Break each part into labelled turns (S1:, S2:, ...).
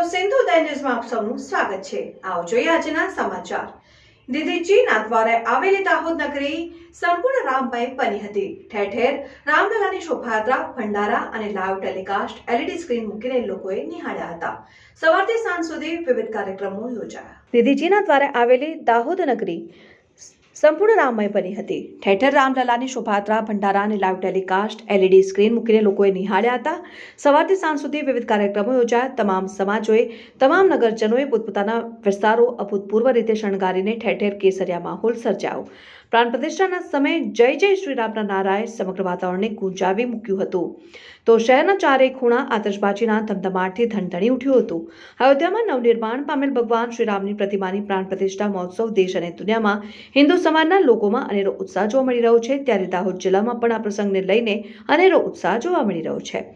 S1: સિંધુ ન્યૂઝમાં આપ સૌનું સ્વાગત છે। આવો જોઈએ આજના સમાચાર। દીદીજીના દ્વારે આવેલી દાહોદ નગરી સંપૂર્ણ રામમય બની હતી। ઠેર ઠેર રામલલાની શોભાયાત્રા, ભંડારા અને લાઈવ ટેલિકાસ્ટ એલઈડી સ્ક્રીન મૂકીને લોકોએ નિહાળ્યા હતા। સવારથી સાંજ સુધી વિવિધ કાર્યક્રમો યોજાયા। દીદીજીના દ્વારે આવેલી દાહોદ નગરી સંપૂર્ણ રામમય બની હતી। ઠેર ઠેર રામલલાની શોભાયાત્રા, ભંડારા અને લાઈવ ટેલિકાસ્ટ એલઈડી સ્ક્રીન મૂકીને લોકોએ નિહાળ્યા હતા। સવારથી સાંજ સુધી વિવિધ કાર્યક્રમો યોજાયા। તમામ સમાજોએ, તમામ નગરજનોએ પોતપોતાના વિસ્તારો અભૂતપૂર્વ રીતે શણગારીને ઠેર ઠેર કેસરિયા માહોલ સર્જાયો। પ્રાણ પ્રતિષ્ઠાના સમયે જય જય શ્રી રામના નારાએ સમગ્ર વાતાવરણને ગુંજાવી મૂક્યું હતું। તો શહેરના ચારેય ખૂણા આતશબાજીના ધમધમાટથી ધણધણી ઉઠ્યું હતું। અયોધ્યામાં નવનિર્માણ પામેલ ભગવાન શ્રીરામની પ્રતિમાની પ્રાણ પ્રતિષ્ઠા મહોત્સવ દેશ અને દુનિયામાં હિન્દુ સમાજના લોકોમાં અનેરો ઉત્સાહ જોવા મળી રહ્યો છે। ત્યારે દાહોદ જિલ્લામાં પણ આ પ્રસંગને લઈને અનેરો ઉત્સાહ જોવા મળી રહ્યો છે।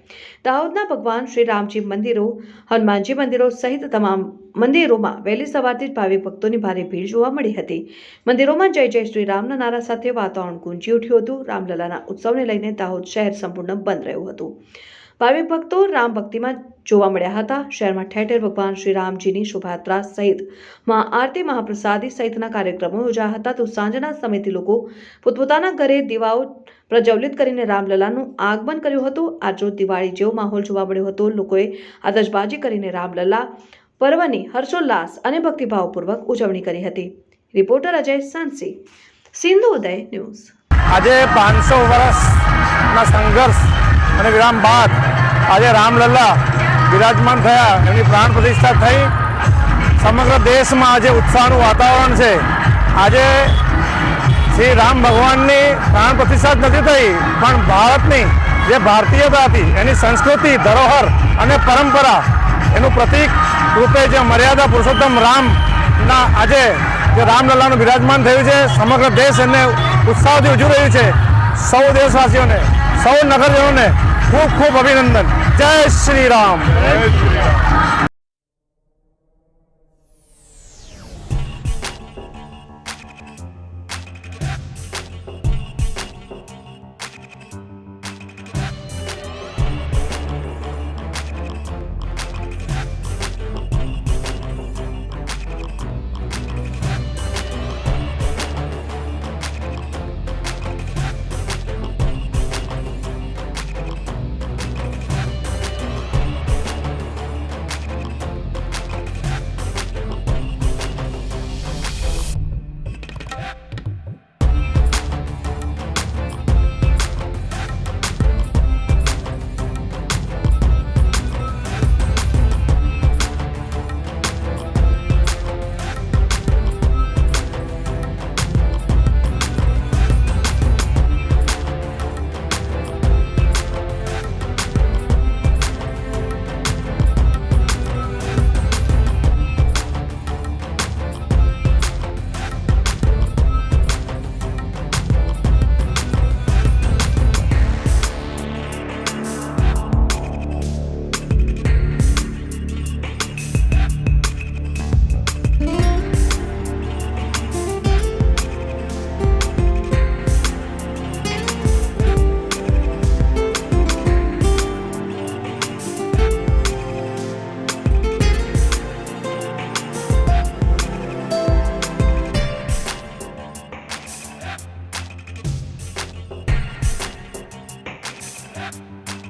S1: દાહોદના ભગવાન શ્રી રામજી મંદિરો, હનુમાનજી મંદિરો સહિત તમામ મંદિરોમાં વહેલી સવારથી જ ભાવિક ભક્તોની ભારે ભીડ જોવા મળી હતી। મંદિરોમાં જય જય શ્રી રામના નારા સાથે વાતાવરણ ગુંજી ઉઠ્યું હતું। રામલલાના ઉત્સવને લઈને દાહોદ શહેર સંપૂર્ણ બંધ રહ્યું હતું। ભાવિક ભક્તો રામ ભક્તિમાં જોવા મળ્યા હતા। શહેરમાં ઠેર ઠેર ભગવાન શ્રી રામજીની શોભાયાત્રા સહિત મહાઆરતી, મહાપ્રસાદી સહિતના કાર્યક્રમો યોજાયા હતા। તો સાંજના સમયથી લોકો પોતપોતાના ઘરે દીવાઓ પ્રજ્વલિત કરીને રામલલાનું આગમન કર્યું હતું। આજરોજ દિવાળી જેવો માહોલ જોવા મળ્યો હતો। લોકોએ આતશબાજી કરીને રામલલા પર્વની હર્ષોલ્લાસ અને ભક્તિભાવપૂર્વક ઉજવણી કરી હતી। રિપોર્ટર અજય સાંસી, સિંધુ ઉદય ન્યૂઝ।
S2: આજે 500 વર્ષના સંઘર્ષ અને વિરામ બાદ આજે રામલલા વિરાજમાન થયા, એની પ્રાણ પ્રતિષ્ઠા થઈ। સમગ્ર દેશમાં આજે ઉત્સાહનું વાતાવરણ છે। આજે શ્રી રામ ભગવાનની પ્રાણ પ્રતિષ્ઠા જ નથી થઈ, પણ ભારતની જે ભારતીયતા હતી, એની સંસ્કૃતિ, ધરોહર અને પરંપરા, એનું પ્રતીક રૂપે જે મર્યાદા પુરુષોત્તમ રામના આજે જે રામલલાનું બિરાજમાન થયું છે, સમગ્ર દેશ એને ઉત્સાહથી ઉજવી રહ્યું છે। સૌ દેશવાસીઓને, સૌ નગરજનોને ખૂબ ખૂબ અભિનંદન। જય શ્રી રામ।